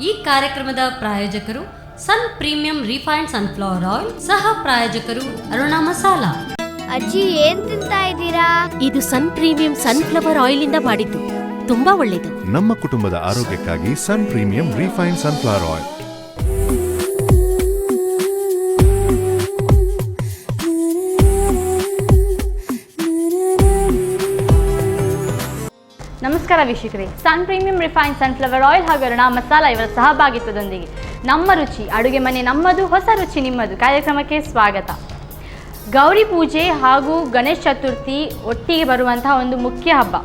ಈ ಕಾರ್ಯಕ್ರಮದ ಪ್ರಾಯೋಜಕರು ಸನ್ ಪ್ರೀಮಿಯಂ ರಿಫೈನ್ಡ್ ಸನ್ಫ್ಲವರ್ ಆಯಿಲ್, ಸಹ ಪ್ರಾಯೋಜಕರು ಅರುಣಾ ಮಸಾಲಾ. ಅಜ್ಜಿ ಏನ್ ತಿಂತಾ ಇದ್ದೀರಾ? ಇದು ಸನ್ ಪ್ರೀಮಿಯಂ ಸನ್ಫ್ಲವರ್ ಆಯಿಲ್ ಇಂದ ಮಾಡಿದ್ದು, ತುಂಬಾ ಒಳ್ಳೇದು. ನಮ್ಮ ಕುಟುಂಬದ ಆರೋಗ್ಯಕ್ಕಾಗಿ ಸನ್ ಪ್ರೀಮಿಯಂ ರಿಫೈನ್ಡ್ ಸನ್ಫ್ಲವರ್ ಆಯಿಲ್. ನಮಸ್ಕಾರ ವೀಕ್ಷಕರೇ, ಸನ್ ಪ್ರೀಮಿಯಂ ರಿಫೈನ್ಡ್ ಸನ್ಫ್ಲವರ್ ಆಯಿಲ್ ಹಾಗೂ ಅರುಣಾ ಮಸಾಲಾ ಇವರ ಸಹಭಾಗಿತ್ವದೊಂದಿಗೆ ನಮ್ಮ ರುಚಿ ಅಡುಗೆ ಮನೆ ನಮ್ಮದು, ಹೊಸ ರುಚಿ ನಿಮ್ಮದು ಕಾರ್ಯಕ್ರಮಕ್ಕೆ ಸ್ವಾಗತ. ಗೌರಿ ಪೂಜೆ ಹಾಗೂ ಗಣೇಶ ಚತುರ್ಥಿ ಒಟ್ಟಿಗೆ ಬರುವಂತಹ ಒಂದು ಮುಖ್ಯ ಹಬ್ಬ.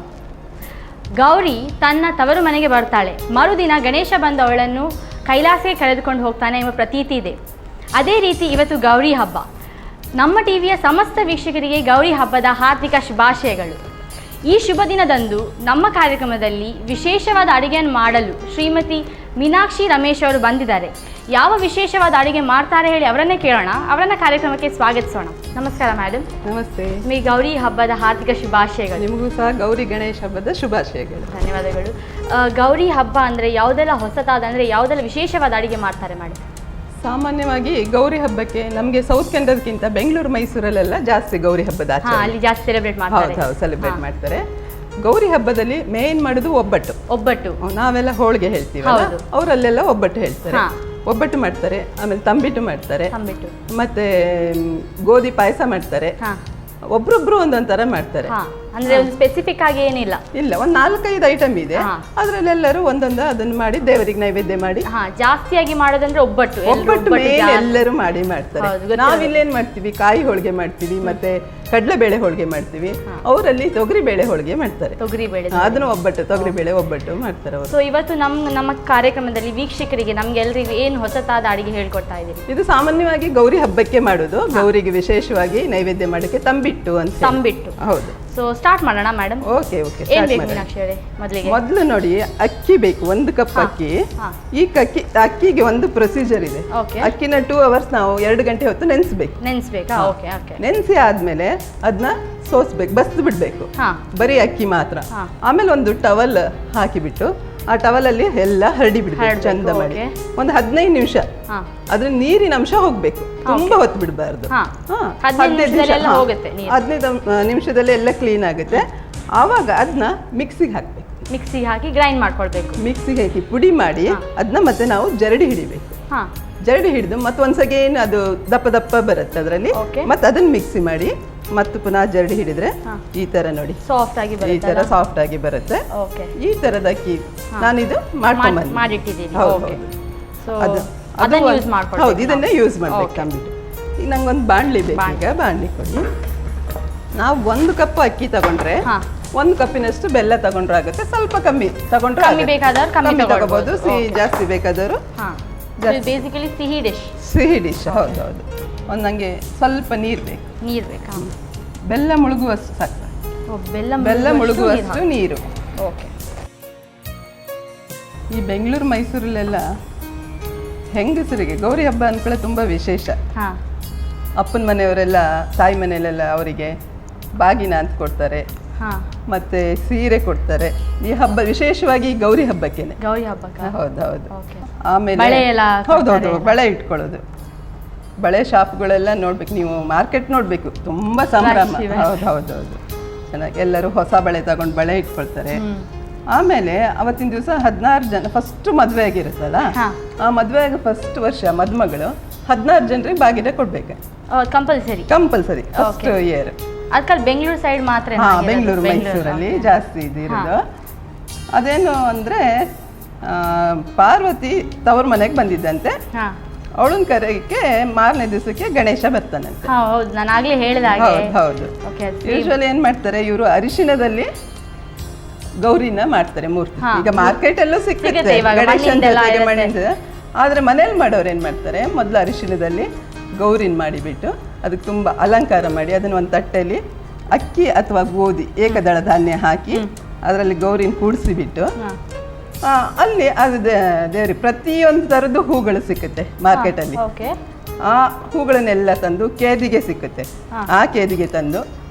ಗೌರಿ ತನ್ನ ತವರು ಮನೆಗೆ ಬರ್ತಾಳೆ, ಮರುದಿನ ಗಣೇಶ ಬಂದು ಅವಳನ್ನು ಕೈಲಾಸಕ್ಕೆ ಕರೆದುಕೊಂಡು ಹೋಗ್ತಾನೆ ಎಂಬ ಪ್ರತೀತಿ ಇದೆ. ಅದೇ ರೀತಿ ಇವತ್ತು ಗೌರಿ ಹಬ್ಬ. ನಮ್ಮ ಟಿವಿಯ ಸಮಸ್ತ ವೀಕ್ಷಕರಿಗೆ ಗೌರಿ ಹಬ್ಬದ ಹಾರ್ದಿಕ ಶುಭಾಶಯಗಳು. ಈ ಶುಭ ದಿನದಂದು ನಮ್ಮ ಕಾರ್ಯಕ್ರಮದಲ್ಲಿ ವಿಶೇಷವಾದ ಅಡುಗೆಯನ್ನು ಮಾಡಲು ಶ್ರೀಮತಿ ಮೀನಾಕ್ಷಿ ರಮೇಶ್ ಅವರು ಬಂದಿದ್ದಾರೆ. ಯಾವ ವಿಶೇಷವಾದ ಅಡುಗೆ ಮಾಡ್ತಾರೆ ಹೇಳಿ ಅವರನ್ನೇ ಕೇಳೋಣ. ಅವರನ್ನ ಕಾರ್ಯಕ್ರಮಕ್ಕೆ ಸ್ವಾಗತಿಸೋಣ. ನಮಸ್ಕಾರ ಮೇಡಮ್. ನಮಸ್ತೆ. ನಿಮಗೆ ಗೌರಿ ಹಬ್ಬದ ಹಾರ್ದಿಕ ಶುಭಾಶಯಗಳು. ನಿಮಗೂ ಸಹ ಗೌರಿ ಗಣೇಶ ಹಬ್ಬದ ಶುಭಾಶಯಗಳು. ಧನ್ಯವಾದಗಳು. ಗೌರಿ ಹಬ್ಬ ಅಂದರೆ ಯಾವುದೆಲ್ಲ ಹೊಸತಾದ, ಅಂದರೆ ಯಾವುದೆಲ್ಲ ವಿಶೇಷವಾದ ಅಡುಗೆ ಮಾಡ್ತಾರೆ ಮೇಡಮ್? ಸಾಮಾನ್ಯವಾಗಿ ಗೌರಿ ಹಬ್ಬಕ್ಕೆ ನಮಗೆ ಸೌತ್ ಕನ್ನಡಕ್ಕಿಂತ ಬೆಂಗಳೂರು ಮೈಸೂರಲ್ಲೆಲ್ಲ ಜಾಸ್ತಿ ಗೌರಿ ಹಬ್ಬದ ಅಲ್ಲಿ ಜಾಸ್ತಿ ಸೆಲೆಬ್ರೇಟ್ ಮಾಡ್ತಾರೆ. ಹೌದು, ಸೆಲೆಬ್ರೇಟ್ ಮಾಡ್ತಾರೆ. ಗೌರಿ ಹಬ್ಬದಲ್ಲಿ ಮೇನ್ ಮಾಡೋದು ಒಬ್ಬಟ್ಟು. ನಾವೆಲ್ಲ ಹೋಳಿಗೆ ಹೇಳ್ತೀವಿ, ಅವರಲ್ಲೆಲ್ಲ ಒಬ್ಬಟ್ಟು ಹೇಳ್ತಾರೆ. ಒಬ್ಬಟ್ಟು ಮಾಡ್ತಾರೆ, ಆಮೇಲೆ ತಂಬಿಟ್ಟು ಮಾಡ್ತಾರೆ, ಮತ್ತೆ ಗೋಧಿ ಪಾಯಸ ಮಾಡ್ತಾರೆ. ಒಬ್ರೊಬ್ರು ಒಂದೊಂಥರ ಮಾಡ್ತಾರೆ. ಅಂದ್ರೆ ಒಂದು ಸ್ಪೆಸಿಫಿಕ್ ಆಗಿ ಏನಿಲ್ಲ, ಒಂದು 4-5 ಐಟಮ್ ಇದೆ. ಅದ್ರಲ್ಲೆಲ್ಲರೂ ಒಂದೊಂದು ಅದನ್ನ ಮಾಡಿ ದೇವರಿಗೆ ನೈವೇದ್ಯ ಮಾಡಿ. ಜಾಸ್ತಿಯಾಗಿ ಮಾಡೋದಂದ್ರೆ ಒಬ್ಬಟ್ಟು ಮೇಲೆ ಎಲ್ಲರೂ ಮಾಡ್ತಾರೆ. ನಾವಿಲ್ಲೇನ್ ಮಾಡ್ತೀವಿ, ಕಾಯಿ ಹೋಳಿಗೆ ಮಾಡ್ತೀವಿ, ಮತ್ತೆ ಕಡಲೆಬೇಳೆ ಹೋಳಿಗೆ ಮಾಡ್ತೀವಿ. ಅವರಲ್ಲಿ ತೊಗರಿಬೇಳೆ ಹೋಳಿಗೆ ಮಾಡ್ತಾರೆ. ಅದನ್ನು ತೊಗರಿಬೇಳೆ ಒಬ್ಬಟ್ಟು ಮಾಡ್ತಾರೆ ಅವರು. ಸೊ ಇವತ್ತು ನಮ್ಮ ಕಾರ್ಯಕ್ರಮದಲ್ಲಿ ವೀಕ್ಷಕರಿಗೆ ನಮ್ಗೆಲ್ಲರಿಗೂ ಏನು ಹೊಸತಾದ ಅಡಿಗೆ ಹೇಳ್ಕೊಡ್ತಾ ಇದ್ದೀವಿ? ಇದು ಸಾಮಾನ್ಯವಾಗಿ ಗೌರಿ ಹಬ್ಬಕ್ಕೆ ಮಾಡೋದು. ಗೌರಿಗೆ ವಿಶೇಷವಾಗಿ ನೈವೇದ್ಯ ಮಾಡಕ್ಕೆ ತಂಬಿಟ್ಟು ಅಂತ. ಹೌದು. ಸೊ ಸ್ಟಾರ್ಟ್ ಮಾಡೋಣ ಮೇಡಮ್. ಓಕೆ. ಮೊದಲು ನೋಡಿ, ಅಕ್ಕಿ ಬೇಕು, 1 ಕಪ್ ಅಕ್ಕಿ. ಈ ಅಕ್ಕಿಗೆ ಒಂದು ಪ್ರೊಸೀಜರ್ ಇದೆ. ಅಕ್ಕಿನ 2 ಅವರ್ಸ್ ನಾವು 2 ಗಂಟೆ ಹೊತ್ತು ನೆನೆಸ್ಬೇಕು. ನೆನೆಸಿ ಆದ್ಮೇಲೆ ಅದನ್ನ ಸೋಸ್ಬೇಕು, ಬಸ್ದು ಬಿಡ್ಬೇಕು, ಬರೀ ಅಕ್ಕಿ ಮಾತ್ರ. ಆಮೇಲೆ ಒಂದು ಟವಲ್ ಹಾಕಿಬಿಟ್ಟು ಆ ಟವಲ್ ಅಲ್ಲಿ ಎಲ್ಲ ಹರಡಿ ಬಿಡ್ಬೇಕು ಚಂದ ಮಾಡಿ. ಒಂದು 15 ನಿಮಿಷ ಅದ್ರ ನೀರಿನ ಅಂಶ ಹೋಗ್ಬೇಕು, ತುಂಬಾ ಹೊತ್ತು ಬಿಡಬಾರ್ದು. 15 ನಿಮಿಷದಲ್ಲಿ ಎಲ್ಲ ಕ್ಲೀನ್ ಆಗುತ್ತೆ. ಆವಾಗ ಅದನ್ನ ಮಿಕ್ಸಿಗೆ ಹಾಕ್ಬೇಕು. ಮಿಕ್ಸಿಗೆ ಹಾಕಿ ಗ್ರೈಂಡ್ ಮಾಡ್ಕೊಳ್ಬೇಕು. ಮಿಕ್ಸಿಗೆ ಹಾಕಿ ಪುಡಿ ಮಾಡಿ ಅದನ್ನ ಮತ್ತೆ ನಾವು ಜರಡಿ ಹಿಡಿಬೇಕು. ಜರಡಿ ಹಿಡಿದು ಮತ್ತೆ ಒಂದ್ಸಗೇನ್ ಅದು ದಪ್ಪ ಬರುತ್ತೆ ಅದರಲ್ಲಿ. ಮತ್ತೆ ಅದನ್ನ ಮಿಕ್ಸಿ ಮಾಡಿ ಮತ್ತು ಪುನಃ ಜರಡಿ ಹಿಡಿದ್ರೆ ಈ ತರ ನೋಡಿ ಸಾಫ್ಟ್ ಆಗಿ ಈ ತರ ಸಾಫ್ಟ್ ಆಗಿ ಬರುತ್ತೆ. ಈ ತರದ ಅಕ್ಕಿ ನಾನಿದು ಮಾಡಿಟ್ಟಿದ್ದೀನಿ. ಹೌದು, ಇದನ್ನೇ ಯೂಸ್ ಮಾಡ್ಬೇಕು ತಂಬಿಟ್ಟು. ಈಗ ನಂಗೊಂದು ಬಾಣ್ಲಿ ಬೇಕು. ಈಗ ಬಾಣ್ಲಿ ಕೊಡಿ. ನಾವು 1 ಕಪ್ ಅಕ್ಕಿ ತಗೊಂಡ್ರೆ 1 ಕಪ್ಪಿನಷ್ಟು ಬೆಲ್ಲ ತಗೊಂಡ್ರೆ ಆಗುತ್ತೆ. ಸ್ವಲ್ಪ ಕಮ್ಮಿ ತಗೊಂಡ್ರೆ ಕಮ್ಮಿ ತಗೋಬಹುದು. ಸಿಹಿ ಜಾಸ್ತಿ ಬೇಕಾದವರು ಸಿಹಿ ಡಿಶ್. ಹೌದು. ನಂಗೆ ಸ್ವಲ್ಪ ನೀರು ಬೇಕು. ಬೆಲ್ಲ ಮುಳುಗುವಷ್ಟು ಸಾಕು. ಬೆಲ್ಲ ಮುಳುಗುವಷ್ಟು ನೀರು. ಈ ಬೆಂಗಳೂರು ಮೈಸೂರಲ್ಲೆಲ್ಲ ಹೆಂಗಸರಿಗೆ ಗೌರಿ ಹಬ್ಬ ಅನ್ಕೊಳ್ಳೆ ತುಂಬಾ ವಿಶೇಷ. ಅಪ್ಪನ ಮನೆಯವರೆಲ್ಲ ತಾಯಿ ಮನೆಯಲ್ಲೆಲ್ಲ ಅವರಿಗೆ ಬಾಗಿನ ಅಂತ ಕೊಡ್ತಾರೆ, ಮತ್ತೆ ಸೀರೆ ಕೊಡ್ತಾರೆ. ಈ ಹಬ್ಬ ವಿಶೇಷವಾಗಿ ಗೌರಿ ಹಬ್ಬಕ್ಕೇನೆ. ಹೌದು. ಆಮೇಲೆ ಹೌದೌದು, ಬಳೆ ಇಟ್ಕೊಳ್ಳೋದು. ಬಳೆ ಶಾಪ್ಗಳೆಲ್ಲ ನೋಡ್ಬೇಕು ನೀವು, ಮಾರ್ಕೆಟ್ ನೋಡ್ಬೇಕು, ತುಂಬಾ ಸಂಭ್ರಮ. ಹೌದು ಚೆನ್ನಾಗಿ ಎಲ್ಲರೂ ಹೊಸ ಬಳೆ ತಗೊಂಡು ಬಳೆ ಇಟ್ಕೊಳ್ತಾರೆ. ಆಮೇಲೆ ಅವತ್ತಿನ ದಿವಸ 16 ಜನ ಫಸ್ಟ್ ಮದುವೆ ಆಗಿರುತ್ತಲ್ಲ, ಆ ಮದುವೆ ಆಗ ಫಸ್ಟ್ ವರ್ಷ ಮದುಮಗಳು 16 ಜನರಿಗೆ ಬಾಗಿನ ಕೊಡ್ಬೇಕು. Compulsory first year. Bengaluru side ಮಾತ್ರ, ಬೆಂಗಳೂರು ಮೈಸೂರಲ್ಲಿ ಜಾಸ್ತಿ ಇರೋದು. ಅದೇನು ಅಂದ್ರೆ ಪಾರ್ವತಿ ತವ್ರ ಮನೆಗೆ ಬಂದಿದ್ದಂತೆ. ಅವಳನ್ ಕರೆಗೆ ಮಾರನೇ ದಿವಸಕ್ಕೆ ಗಣೇಶ ಬರ್ತಾನಂತೆ. ಹೌದು. ಯೂಶುವಲಿ ಏನ್ ಮಾಡ್ತಾರೆ ಇವರು, ಅರಿಶಿಣದಲ್ಲಿ ಗೌರಿನ ಮಾಡ್ತಾರೆ ಮೂರ್ತಿ. ಈಗ ಮಾರ್ಕೆಟ್ ಅಲ್ಲೂ ಸಿಗ್ತದೆ ಗಣೇಶನ್ ಜೊತೆಗೆ ಮಣ್ಣಿಂದ. ಆದ್ರೆ ಮನೇಲಿ ಮಾಡೋರು ಏನ್ ಮಾಡ್ತಾರೆ, ಮೊದಲು ಅರಿಶಿಣದಲ್ಲಿ ಗೌರಿನ ಮಾಡಿಬಿಟ್ಟು ಅದಕ್ಕೆ ತುಂಬಾ ಅಲಂಕಾರ ಮಾಡಿ ಅದನ್ನ ಒಂದು ತಟ್ಟೆಯಲ್ಲಿ ಅಕ್ಕಿ ಅಥವಾ ಗೋಧಿ ಏಕದಳ ಧಾನ್ಯ ಹಾಕಿ ಅದರಲ್ಲಿ ಗೌರಿನ ಕೂಡಿಸಿಬಿಟ್ಟು ಅಲ್ಲಿ ಅದು ದೇವ್ರಿಗೆ ಪ್ರತಿಯೊಂದು ಥರದ್ದು ಹೂಗಳು ಸಿಕ್ಕುತ್ತೆ ಮಾರ್ಕೆಟಲ್ಲಿ. ಆ ಹೂಗಳನ್ನೆಲ್ಲ ತಂದು ಕೇದಿಗೆ ಸಿಕ್ಕುತ್ತೆ. ಆ ಕೇದಿಗೆ ತಂದು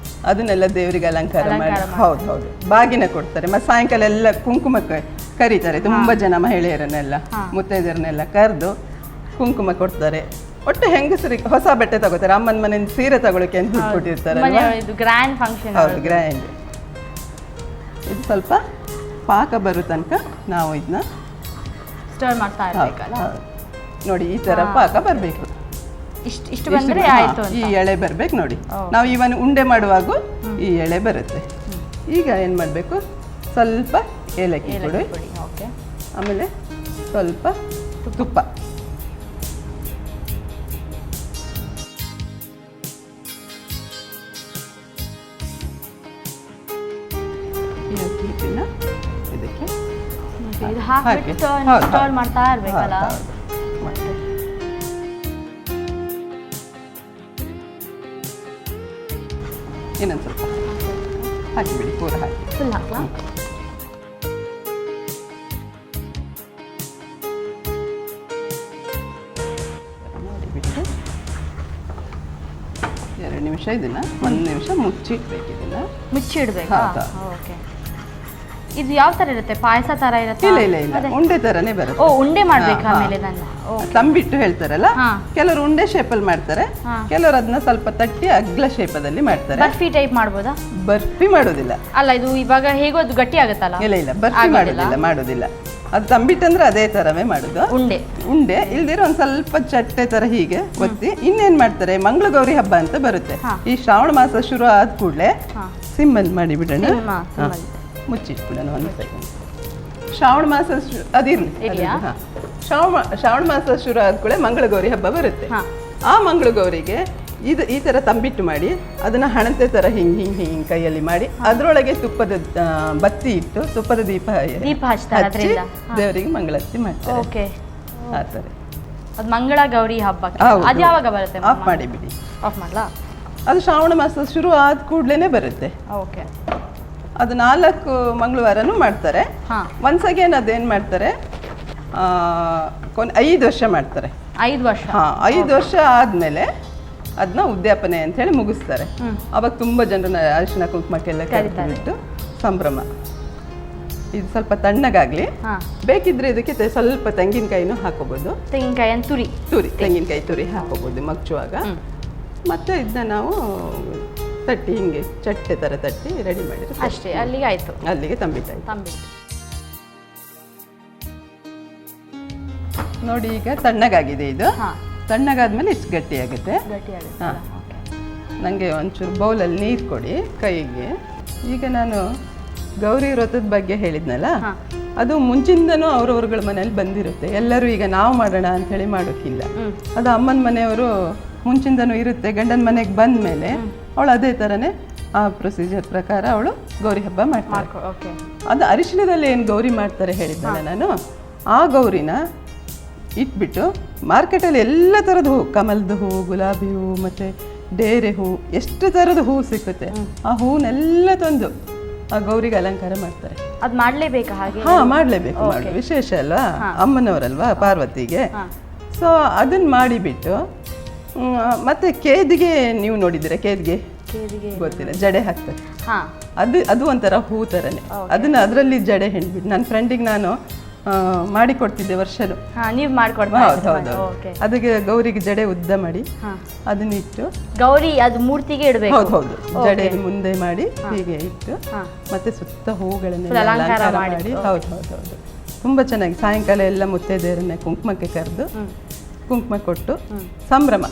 ಅದನ್ನೆಲ್ಲ ದೇವರಿಗೆ ಅಲಂಕಾರ ಮಾಡಿ ಹೌದು ಬಾಗಿನ ಕೊಡ್ತಾರೆ. ಮತ್ತು ಸಾಯಂಕಾಲ ಎಲ್ಲ ಕುಂಕುಮಕ್ಕೆ ಕರೀತಾರೆ ತುಂಬಾ ಜನ ಮಹಿಳೆಯರನ್ನೆಲ್ಲ ಮುತ್ತೈದೆಯರನ್ನೆಲ್ಲ ಕರೆದು ಕುಂಕುಮ ಕೊಡ್ತಾರೆ. ಒಟ್ಟು ಹೆಂಗಸರಿಗೆ ಹೊಸ ಬಟ್ಟೆ ತಗೋತಾರೆ, ಅಮ್ಮನ ಮನೆಯಿಂದ ಸೀರೆ ತಗೊಳಕ್ಕೆ ಅಂತ ದುಡ್ಡು ಕೊಟ್ಟಿರ್ತಾರಲ್ವಾ. ಇದು ಗ್ರ್ಯಾಂಡ್ ಫಂಕ್ಷನ್. ಹೌದು, ಗ್ರ್ಯಾಂಡ್. ಇದು ಸ್ವಲ್ಪ ಪಾಕ ಬರೋ ತನಕ ನಾವು ಇದನ್ನ ಸ್ಟರ್ ಮಾಡ್ತಾ ಇರ್ಬೇಕಲ್ಲ. ನೋಡಿ ಈ ತರ ಪಾಕ ಬರಬೇಕು. ಇಷ್ಟು ಬಂದ್ರೆ ಆಯ್ತು ಅಂತ. ಈ ಎಳೆ ಬರ್ಬೇಕು ನೋಡಿ. ನಾವು ಇವನ್ ಉಂಡೆ ಮಾಡುವಾಗ ಈ ಎಳೆ ಬರುತ್ತೆ. ಈಗ ಏನ್ ಮಾಡ್ಬೇಕು, ಸ್ವಲ್ಪ ಏಲಕ್ಕಿ ಕೊಡಿ, ಆಮೇಲೆ ಸ್ವಲ್ಪ ತುಪ್ಪ, ಇದಕ್ಕೆ ಇದು ಹಾಕ್ಬಿಟ್ಟು ಸ್ಟರ್ ಮಾಡ್ತಾ ಇರ್ಬೇಕಲ್ಲ. ಇನ್ನೊಂದು ಸ್ವಲ್ಪ ಹಾಕಿಬಿಡಿ, ಪೂರ ಹಾಕಿ. ಫುಲ್ ಹಾಕ್ಲಾ? ನೋಡಿಬಿಟ್ಟು 2 ನಿಮಿಷ ಇದನ್ನ 1 ನಿಮಿಷ ಮುಚ್ಚಿಡ್ಬೇಕು. ಇದನ್ನ ಮುಚ್ಚಿಡ್ಬೇಕಾ? ಓಕೆ. ಇದು ಯಾವ ತರ ಇರುತ್ತೆ? ಪಾಯಸ ತರ ಇರುತ್ತೆ? ಇಲ್ಲ, ಉಂಡೆ ತರನೇ ಬರುತ್ತೆ. ಓ, ಉಂಡೆ ಮಾಡ್ಬೇಕಾ ಆಮೇಲೆ ಇದನ್ನ? ತಂಬಿಟ್ಟು ಹೇಳ್ತಾರಲ್ಲ, ಕೆಲವರು ಉಂಡೆ ಶೇಪಲ್ಲಿ ಮಾಡ್ತಾರೆ, ಕೆಲವರು ಅದನ್ನ ಸ್ವಲ್ಪ ತಟ್ಟಿ ಅಗ್ಲ ಶೇಪದಲ್ಲಿ ಮಾಡ್ತಾರೆ. ಬರ್ಫಿ ಟೈಪ್ ಮಾಡ್ಬೋದಾ? ಬರ್ಫಿ ಮಾಡೋದಿಲ್ಲ. ಅಲ್ಲ, ಇದು ಇವಾಗ ಹೇಗೋ ಅದು ಗಟ್ಟಿ ಆಗುತ್ತಲ್ಲ. ಇಲ್ಲ, ಬರ್ಫಿ ಮಾಡೋದಿಲ್ಲ. ಅದು ತಂಬಿಟ್ಟು ಅಂದ್ರೆ ಅದೇ ತರವೇ ಮಾಡುದು. ಉಂಡೆ ಇಲ್ದಿರೋ ಒಂದ್ ಸ್ವಲ್ಪ ಚಟ್ಟೆ ತರ ಹೀಗೆ ಒತ್ತಿ ಇನ್ನೇನ್ ಮಾಡ್ತಾರೆ, ಮಂಗಳಗೌರಿ ಹಬ್ಬ ಅಂತ ಬರುತ್ತೆ. ಈ ಶ್ರಾವಣ ಮಾಸ ಶುರು ಆದ ಕೂಡಲೇ ಸಿಮ್ಮಲ್ಲಿ ಮಾಡಿಬಿಡೋಣ, ಮುಚ್ಚಿಟ್ಬಿಡೋಣ 1 ಸೆಕೆಂಡ್. ಶ್ರಾವಣ ಮಾಸ ಅದಿರ್ಲಿ, ಶ್ರಾವಣ ಮಾಸ ಶುರು ಆದ ಕೂಡಲೇ ಮಂಗಳಗೌರಿ ಹಬ್ಬ ಬರುತ್ತೆ. ಆ ಮಂಗಳಗೌರಿಗೆ ಈ ತರ ತಂಬಿಟ್ಟು ಮಾಡಿ ಅದನ್ನ ಹಣತೆ ತರ ಹಿಂಗ್ ಕೈಯಲ್ಲಿ ಮಾಡಿ ಅದರೊಳಗೆ ತುಪ್ಪದ ಬತ್ತಿ ಇಟ್ಟು ತುಪ್ಪದ ದೀಪ ಹಚ್ಚಿ ದೇವರಿಗೆ ಮಂಗಳಾರತಿ ಮಾಡ್ತಾರೆ. ಆ ತರ ಅದು ಮಂಗಳ ಗೌರಿ ಹಬ್ಬ. ಅದು ಯಾವಾಗ ಬರುತ್ತೆ? ಆಫ್ ಮಾಡಿಬಿಡಿ. ಆಫ್ ಮಾಡ್ಲಾ? ಅದು ಶ್ರಾವಣ ಮಾಸ ಶುರು ಆದ ಕೂಡಲೇ ಬರುತ್ತೆ. ಓಕೆ. ಅದು 4 ಮಂಗಳವಾರನೂ ಮಾಡ್ತಾರೆ. ಒನ್ಸ್ ಅಗೇನ್ ಅದೇನ್ ಮಾಡ್ತಾರೆ, 5 ವರ್ಷ ಮಾಡ್ತಾರೆ. 5 ವರ್ಷ? 5 ವರ್ಷ ಆದ್ಮೇಲೆ ಅದನ್ನ ಉದ್ಯಾಪನೆ ಅಂತ ಹೇಳಿ ಮುಗಿಸ್ತಾರೆ. ಅವಾಗ ತುಂಬಾ ಜನರನ್ನ ಅರಿಶಿನ ಕುಂಕುಮಕ್ಕೆಲ್ಲ ಕರೆದುಬಿಟ್ಟು ಸಂಭ್ರಮ. ಇದು ಸ್ವಲ್ಪ ತಣ್ಣಗಾಗ್ಲಿ. ಬೇಕಿದ್ರೆ ಇದಕ್ಕೆ ಸ್ವಲ್ಪ ತೆಂಗಿನಕಾಯಿನೂ ಹಾಕೋಬಹುದು. ತೆಂಗಿನಕಾಯಿ ತುರಿ ಹಾಕೋಬಹುದು ಮಗ್ಚುವಾಗ. ಮತ್ತೆ ಇದನ್ನ ನಾವು ತಟ್ಟಿ ಹಿಂಗೆ ಚಟ್ಟೆ ತರ ತಟ್ಟಿ ರೆಡಿ ಮಾಡಿದ್ರೆ ಅಷ್ಟೇ, ಅಲ್ಲಿಗೆ ಆಯ್ತು. ಅಲ್ಲಿಗೆ ತಂಬಿಟ್ಟು. ನೋಡಿ ಈಗ ತಣ್ಣಗಾಗಿದೆ. ಇದು ತಣ್ಣಗಾದ್ಮೇಲೆ ಇಷ್ಟು ಗಟ್ಟಿ ಆಗುತ್ತೆ. ನನಗೆ ಒಂಚೂರು ಬೌಲಲ್ಲಿ ನೀರು ಕೊಡಿ ಕೈಗೆ. ಈಗ ನಾನು ಗೌರಿ ವ್ರತದ ಬಗ್ಗೆ ಹೇಳಿದ್ನಲ್ಲ, ಅದು ಮುಂಚಿಂದನೂ ಅವ್ರವ್ರಗಳ ಮನೇಲಿ ಬಂದಿರುತ್ತೆ. ಎಲ್ಲರೂ ಈಗ ನಾವು ಮಾಡೋಣ ಅಂತ ಹೇಳಿ ಮಾಡೋಕ್ಕಿಲ್ಲ. ಅದು ಅಮ್ಮನ ಮನೆಯವರು ಮುಂಚಿಂದನೂ ಇರುತ್ತೆ. ಗಂಡನ ಮನೆಗೆ ಬಂದ ಮೇಲೆ ಅವಳು ಅದೇ ಥರನೇ ಆ ಪ್ರೊಸೀಜರ್ ಪ್ರಕಾರ ಅವಳು ಗೌರಿ ಹಬ್ಬ ಮಾಡ್ತಾರೆ. ಅದು ಅರಿಶಿಣದಲ್ಲಿ ಏನು ಗೌರಿ ಮಾಡ್ತಾರೆ ಹೇಳಿದ್ದಲ್ಲ ನಾನು, ಆ ಗೌರಿನ ಇಟ್ಬಿಟ್ಟು ಮಾರ್ಕೆಟಲ್ಲಿ ಎಲ್ಲ ಥರದ ಹೂ, ಕಮಲದ ಹೂ, ಗುಲಾಬಿ ಹೂ, ಮತ್ತು ಡೇರೆ ಹೂ, ಎಷ್ಟು ಥರದ ಹೂ ಸಿಕ್ಕುತ್ತೆ, ಆ ಹೂನೆಲ್ಲ ತಂದು ಆ ಗೌರಿಗೆ ಅಲಂಕಾರ ಮಾಡ್ತಾರೆ. ಅದು ಮಾಡಲೇಬೇಕಾ? ಹಾಗೆ ಮಾಡಲೇಬೇಕು. ವಿಶೇಷ ಅಲ್ವಾ, ಅಮ್ಮನವರಲ್ವಾ ಪಾರ್ವತಿಗೆ. ಸೊ ಅದನ್ನ ಮಾಡಿಬಿಟ್ಟು ಮತ್ತೆ ಕೇದಿಗೆ ನೀವು ನೋಡಿದ್ದೀರಾ? ಕೇದಿಗೆ ಗೊತ್ತಿಲ್ಲ, ಜಡೆ ಹಾಕ್ತಾರೆ. ಅದು ಒಂಥರ ಹೂ ಥರನೇ. ಅದನ್ನ ಅದರಲ್ಲಿ ಜಡೆ ಹೆಣ್ಬಿಟ್ಟು ನನ್ನ ಫ್ರೆಂಡಿಗೆ ನಾನು ಮಾಡಿಕೊಡ್ತಿದ್ದೆ ವರ್ಷನು. ನೀವು ಮಾಡ್ಕೊಡ್ತಾ? ಹೌದು. ಅದಕ್ಕೆ ಗೌರಿಗೆ ಜಡೆ ಉದ್ದ ಮಾಡಿ ಅದನ್ನ ಇಟ್ಟು ಗೌರಿ ಅದು ಮೂರ್ತಿಗೆ ಇಡಬೇಕು. ಹೌದು, ಜಡೆ ಮುಂದೆ ಮಾಡಿ ಹೀಗೆ ಇಟ್ಟು ಮತ್ತೆ ಸುತ್ತ ಹೂಗಳನ್ನೆಲ್ಲ ಅಲಂಕಾರ ಮಾಡಿ. ಹೌದು, ತುಂಬಾ ಚೆನ್ನಾಗಿ. ಸಾಯಂಕಾಲ ಎಲ್ಲ ಮುತ್ತೈದೆಯರನ್ನ ಕುಂಕುಮಕ್ಕೆ ಕರೆದು ಕುಂಕುಮ ಕೊಟ್ಟು ಸಂಭ್ರಮ.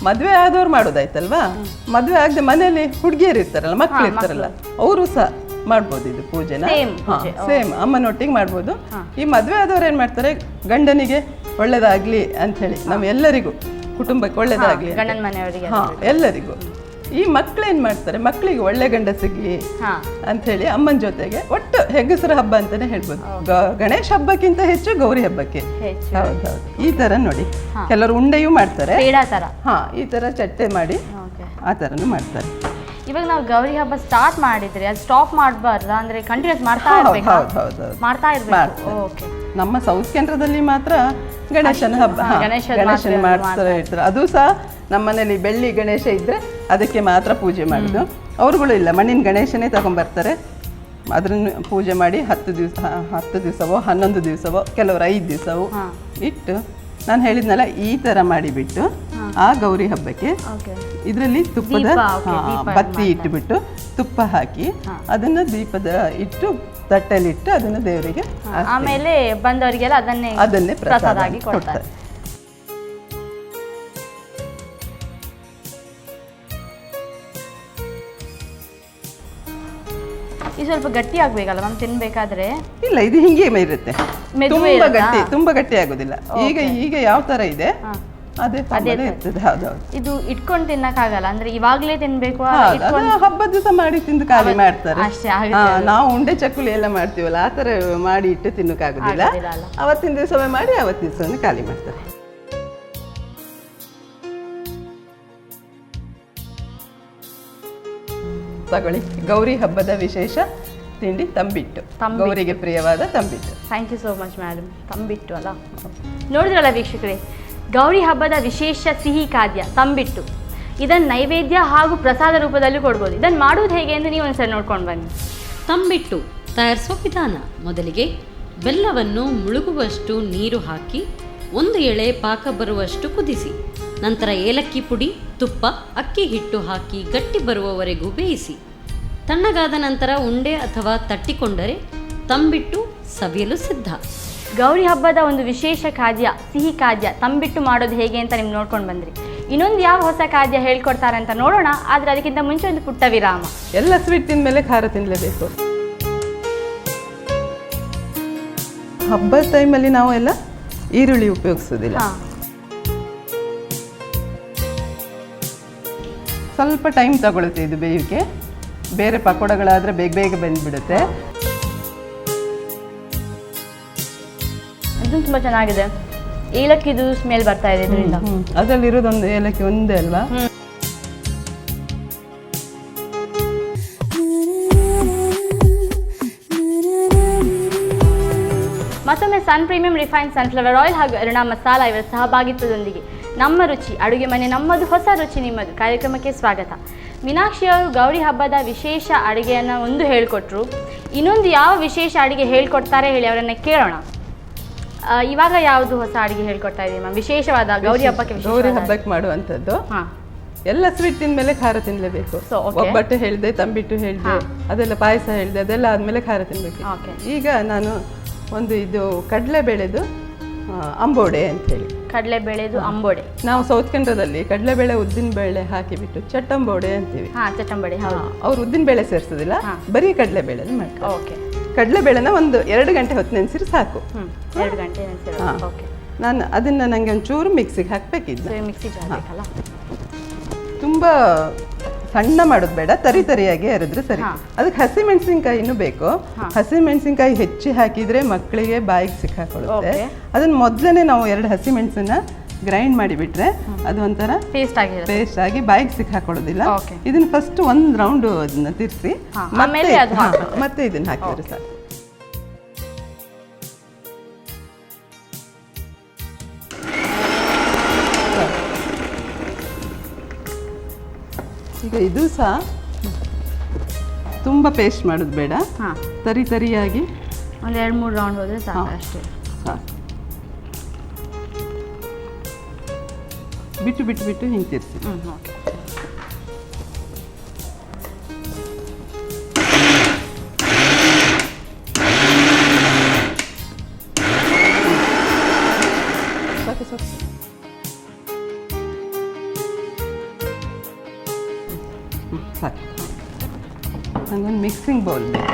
ಮದುವೆ ಆದವ್ರು ಮಾಡೋದಾಯ್ತಲ್ವಾ, ಮದುವೆ ಆಗದೆ ಮನೆಯಲ್ಲಿ ಹುಡುಗಿಯರು ಇರ್ತಾರಲ್ಲ, ಮಕ್ಳು ಇರ್ತಾರಲ್ಲ, ಅವರು ಸಹ ಮಾಡ್ಬೋದು ಇದು ಪೂಜೆನ. ಸೇಮ್ ಅಮ್ಮನೊಟ್ಟಿಗೆ ಮಾಡ್ಬೋದು. ಈ ಮದುವೆ ಆದವ್ರು ಏನ್ ಮಾಡ್ತಾರೆ, ಗಂಡನಿಗೆ ಒಳ್ಳೇದಾಗ್ಲಿ ಅಂತ ಹೇಳಿ, ನಮ್ಮೆಲ್ಲರಿಗೂ ಕುಟುಂಬಕ್ಕೆ ಒಳ್ಳೇದಾಗ್ಲಿ ಎಲ್ಲರಿಗೂ. ಈ ಮಕ್ಳೇನ್ ಮಾಡ್ತಾರೆ, ಮಕ್ಕಳಿಗೆ ಒಳ್ಳೆ ಗಂಡ ಸಿಗ್ಲಿ ಅಂತ ಹೇಳಿ ಅಮ್ಮನ ಜೊತೆಗೆ ಒಟ್ಟು ಹೆಂಗಸರ ಹಬ್ಬ ಅಂತಾನೆ ಹೇಳ್ಬೋದು. ಗಣೇಶ ಹಬ್ಬಕ್ಕಿಂತ ಹೆಚ್ಚು ಗೌರಿ ಹಬ್ಬಕ್ಕೆ. ಹೌದೌದು. ಈ ತರ ನೋಡಿ, ಕೆಲವರು ಉಂಡೆಯೂ ಮಾಡ್ತಾರೆ. ಈ ತರ ಚಟ್ಟೆ ಮಾಡಿ ಆ ತರನು ಮಾಡ್ತಾರೆ. ಇವಾಗ ನಾವು ಗೌರಿ ಹಬ್ಬ ಸ್ಟಾರ್ಟ್ ಮಾಡಿದ್ರೆ ಅದು ಸ್ಟಾಪ್ ಮಾಡಬಾರ್ದು, ಅಂದ್ರೆ ಕಂಟಿನ್ಯೂಸ್ ಮಾಡ್ತಾ ಇರಬೇಕು. ಮಾಡ್ತಾ ಇರಬೇಕು. ಓಕೆ. ನಮ್ಮ ಸೌತ್ ಕೇಂದ್ರದಲ್ಲಿ ಮಾತ್ರ ಗಣೇಶನ ಹಬ್ಬ, ಗಣೇಶನ ಮಾಡ್ತಾರೆ ಇರ್ತಾರೆ. ಅದು ಸಹ ನಮ್ಮನೇಲಿ ಬೆಳ್ಳಿ ಗಣೇಶ ಇದ್ರೆ ಅದಕ್ಕೆ ಮಾತ್ರ ಪೂಜೆ ಮಾಡುದು. ಅವ್ರುಗಳು ಇಲ್ಲ, ಮಣ್ಣಿನ ಗಣೇಶನೇ ತಗೊಂಡ್ಬರ್ತಾರೆ, ಅದನ್ನು ಪೂಜೆ ಮಾಡಿ 10 ದಿವಸವೋ 11 ದಿವಸವೋ ಕೆಲವರು 5 ದಿವಸವೋ ಇಟ್ಟು ನಾನು ಹೇಳಿದ್ನಲ್ಲ ಈ ಥರ ಮಾಡಿಬಿಟ್ಟು ಆ ಗೌರಿ ಹಬ್ಬಕ್ಕೆ ಇದರಲ್ಲಿ ತುಪ್ಪದ ಬತ್ತಿ ಇಟ್ಟುಬಿಟ್ಟು ತುಪ್ಪ ಹಾಕಿ ಅದನ್ನು ದೀಪದ ಇಟ್ಟು ತಟ್ಟೆಲಿಟ್ಟು ಅದನ್ನು ದೇವರಿಗೆ ಆಮೇಲೆ ಬಂದವರಿಗೆಲ್ಲ ಅದನ್ನೇ ಪ್ರಸಾದ ಆಗಿ ಕೊಡ್ತಾರೆ. ಇದು ಸ್ವಲ್ಪ ಗಟ್ಟಿ ಆಗ್ಬೇಕಲ್ಲ ಮ್ಯಾಮ್ ತಿನ್ಬೇಕಾದ್ರೆ? ಇಲ್ಲ, ಇದು ಹಿಂಗೆ ಇರುತ್ತೆ, ತುಂಬಾ ಗಟ್ಟಿ ಆಗೋದಿಲ್ಲ. ಈಗ ಯಾವ ತರ ಇದೆ ಅದೇ ಇರ್ತದೆ. ಹೌದೌದು. ಇದು ಇಟ್ಕೊಂಡು ತಿನ್ನಕ್ಕಾಗಲ್ಲ ಅಂದ್ರೆ ಇವಾಗ್ಲೇ ತಿನ್ಬೇಕು? ಹಬ್ಬದ ದಿವಸ ಮಾಡಿ ತಿಂದು ಖಾಲಿ ಮಾಡ್ತಾರೆ. ನಾವು ಉಂಡೆ ಚಕ್ಕುಲಿ ಎಲ್ಲ ಮಾಡ್ತೀವಲ್ಲ ಆ ತರ ಮಾಡಿ ಇಟ್ಟು ತಿನ್ನಕ್ಕಾಗುದಿಲ್ಲ. ಅವತ್ತಿನ ದಿವಸವೇ ಮಾಡಿ ಅವತ್ತಿನ ದಿವಸವೇ ಖಾಲಿ ಮಾಡ್ತಾರೆ. ತಗೊಳ್ಳಿ, ಗೌರಿ ಹಬ್ಬದ ವಿಶೇಷ ತಿಂಡಿ ತಂಬಿಟ್ಟು, ಗೌರಿಗೆ ಪ್ರಿಯವಾದ ತಂಬಿಟ್ಟು. Thank you so much madam. ತಂಬಿಟ್ಟು ಅಲ್ಲ, ನೋಡಿದ್ರಲ್ಲ ವೀಕ್ಷಕರೇ, ಗೌರಿ ಹಬ್ಬದ ವಿಶೇಷ ಸಿಹಿ ಖಾದ್ಯ ತಂಬಿಟ್ಟು. ಇದನ್ನು ನೈವೇದ್ಯ ಹಾಗೂ ಪ್ರಸಾದ ರೂಪದಲ್ಲೂ ಕೊಡ್ಬೋದು. ಇದನ್ನು ಮಾಡುವುದು ಹೇಗೆ ಎಂದು ನೀವು ಒಂದ್ಸರಿ ನೋಡ್ಕೊಂಡು ಬನ್ನಿ. ತಂಬಿಟ್ಟು ತಯಾರಿಸುವ ವಿಧಾನ: ಮೊದಲಿಗೆ ಬೆಲ್ಲವನ್ನು ಮುಳುಗುವಷ್ಟು ನೀರು ಹಾಕಿ 1 ಎಳೆ ಪಾಕ ಬರುವಷ್ಟು ಕುದಿಸಿ, ನಂತರ ಏಲಕ್ಕಿ ಪುಡಿ, ತುಪ್ಪ, ಅಕ್ಕಿ ಹಿಟ್ಟು ಹಾಕಿ ಗಟ್ಟಿ ಬರುವವರೆಗೂ ಬೇಯಿಸಿ. ತಣ್ಣಗಾದ ನಂತರ ಉಂಡೆ ಅಥವಾ ತಟ್ಟಿಕೊಂಡರೆ ತಂಬಿಟ್ಟು ಸವಿಯಲು ಸಿದ್ಧ. ಗೌರಿ ಹಬ್ಬದ ಒಂದು ವಿಶೇಷ ಖಾದ್ಯ, ಸಿಹಿ ಖಾದ್ಯ ತಂಬಿಟ್ಟು ಮಾಡೋದು ಹೇಗೆ ಅಂತ ನಿಮ್ಗೆ ನೋಡ್ಕೊಂಡು ಬಂದ್ರಿ. ಇನ್ನೊಂದು ಯಾವ ಹೊಸ ಖಾದ್ಯ ಹೇಳ್ಕೊಡ್ತಾರೆ ಅಂತ ನೋಡೋಣ. ಆದರೆ ಅದಕ್ಕಿಂತ ಮುಂಚೆ ಒಂದು ಪುಟ್ಟ ವಿರಾಮ. ಎಲ್ಲ ಸ್ವೀಟ್ ತಿಂದ ಮೇಲೆ ಖಾರ ತಿನ್ನಲೇಬೇಕು. ಹಬ್ಬದ ಟೈಮಲ್ಲಿ ನಾವು ಎಲ್ಲ ಈರುಳ್ಳಿ ಉಪಯೋಗಿಸೋದಿಲ್ಲ. ಸ್ವಲ್ಪ ಟೈಮ್ ತಗೊಳುತ್ತೆ ಇದು ಬೇಯೋಕ್ಕೆ. ಬೇರೆ ಪಕೋಡಗಳಾದರೆ ಬೇಗ ಬಂದ್ಬಿಡುತ್ತೆ. ಇದು ತುಂಬ ಚೆನ್ನಾಗಿದೆ. ಏಲಕ್ಕಿದು ಸ್ಮೆಲ್ ಬರ್ತಾ ಇದೆ ಇದರಿಂದ. ಅದರಲ್ಲಿರೋದೊಂದು ಏಲಕ್ಕಿ ಒಂದೇ ಅಲ್ವಾ? ಮತ್ತೊಮ್ಮೆ ಸನ್ ಪ್ರೀಮಿಯಂ ರಿಫೈನ್ಡ್ ಸನ್ಫ್ಲವರ್ ಆಯಿಲ್ ಹಾಗೂ ಅರುಣಾ ಮಸಾಲ ಇವರ ಸಹಭಾಗಿತ್ವದೊಂದಿಗೆ ನಮ್ಮ ರುಚಿ ಅಡುಗೆ ಮನೆ ನಮ್ಮದು, ಹೊಸ ರುಚಿ ನಿಮ್ಮದು ಕಾರ್ಯಕ್ರಮಕ್ಕೆ ಸ್ವಾಗತ. ಮೀನಾಕ್ಷಿಯವರು ಗೌರಿ ಹಬ್ಬದ ವಿಶೇಷ ಅಡುಗೆಯನ್ನು ಒಂದು ಹೇಳಿಕೊಟ್ರು. ಇನ್ನೊಂದು ಯಾವ ವಿಶೇಷ ಅಡುಗೆ ಹೇಳ್ಕೊಡ್ತಾರೆ ಹೇಳಿ ಅವರನ್ನು ಕೇಳೋಣ. ಇವಾಗ ಯಾವುದು ಹೊಸ ಅಡುಗೆ ಹೇಳ್ಕೊಡ್ತಾ ಇದ್ದೀವಿ ಮ್ಯಾಮ್? ವಿಶೇಷವಾದ ಗೌರಿ ಹಬ್ಬಕ್ಕೆ ಮಾಡುವಂಥದ್ದು. ಎಲ್ಲ ಸ್ವೀಟ್ ತಿಂದ್ಮೇಲೆ ಖಾರ ತಿನ್ನಲೇಬೇಕು. ಒಬ್ಬಟ್ಟು ಹೇಳಿದೆ, ತಂಬಿಟ್ಟು ಹೇಳಿದೆ, ಅದೆಲ್ಲ ಪಾಯಸ ಹೇಳಿದೆ, ಅದೆಲ್ಲ ಆದಮೇಲೆ ಖಾರ ತಿನ್ನಬೇಕು. ಈಗ ನಾನು ಒಂದು ಇದು ಕಡಲೆಬೇಳೆದು ಅಂಬೋಡೆ ಅಂತ ಹೇಳಿ. ಕಡಲೆಬೇಳೆದು ಅಂಬೋಡೆ. ನಾವು ಸೌತ್ ಕನ್ನಡದಲ್ಲಿ ಕಡಲೆಬೇಳೆ ಉದ್ದಿನ ಬೇಳೆ ಹಾಕಿಬಿಟ್ಟು ಚಟ್ಟಂಬೋಡೆ ಅಂತೀವಿ. ಚಟ್ಟಂಬೋಡೆ. ಅವ್ರು ಉದ್ದಿನ ಬೇಳೆ ಸೇರಿಸೋದಿಲ್ಲ, ಬರೀ ಕಡಲೆಬೇಳೆ ಮಾಡ್ತಾರೆ. ಓಕೆ. ಕಡಲೆಬೇಳೆನ ಒಂದು 2 ಗಂಟೆ ಹೊತ್ತು ನೆನೆಸಿದ್ರೆ ಸಾಕು. 2 ಗಂಟೆ ನೆನೆಸಿದ್ರೆ. ನಾನು ಅದನ್ನ ನಂಗೆ ಒಂಚೂರು ಮಿಕ್ಸಿಗೆ ಹಾಕ್ಬೇಕಿದ್ದೆ. ಮಿಕ್ಸಿಗೆ ಹಾಕಬೇಕಲ್ಲ? ತುಂಬ ಸಣ್ಣ ಮಾಡೋದು ಬೇಡ, ತರಿಯಾಗಿ ಅರಿದ್ರೆ ಸರಿ. ಅದಕ್ಕೆ ಹಸಿಮೆಣಸಿನ್ಕಾಯಿನೂ ಬೇಕು. ಹಸಿಮೆಣಸಿನ್ಕಾಯಿ ಹೆಚ್ಚಿ ಹಾಕಿದ್ರೆ ಮಕ್ಕಳಿಗೆ ಬಾಯಿಗೆ ಸಿಕ್ಕಾಕೊಳ್ಳುತ್ತೆ. ಅದನ್ನ ಮೊದಲೇ ನಾವು 2 ಹಸಿಮೆಣಸನ್ನ ಗ್ರೈಂಡ್ ಮಾಡಿಬಿಟ್ರೆ ಅದು ಒಂಥರ ಪೇಸ್ಟ್ ಆಗಿ ಬಾಯಿಗೆ ಸಿಕ್ಕಾಕೊಳ್ಳೋದಿಲ್ಲ. ಇದನ್ನ ಫಸ್ಟ್ 1 ರೌಂಡ್ ಅದನ್ನ ತಿರ್ಸಿ ಮತ್ತೆ ಇದನ್ನ ಹಾಕಿದ್ರೆ ಸಾಕು. ಈಗ ಇದು ಸಹ ತುಂಬ ಪೇಸ್ಟ್ ಮಾಡೋದು ಬೇಡ, ತರಿಯಾಗಿ ಒಂದು 2-3 ರೌಂಡ್ ಹೋದರೆ ಸಾಕು. ಅಷ್ಟೇ ಸಾಕು. ಬಿಟ್ಟು ಹಿಂಗೆ ತಿರ್ಸಿ. ಸಾಕು ಸಾಕು. ಸಾಕು. ನನಗೊಂದು ಮಿಕ್ಸಿಂಗ್ ಬೌಲ್ ಬೇಕು.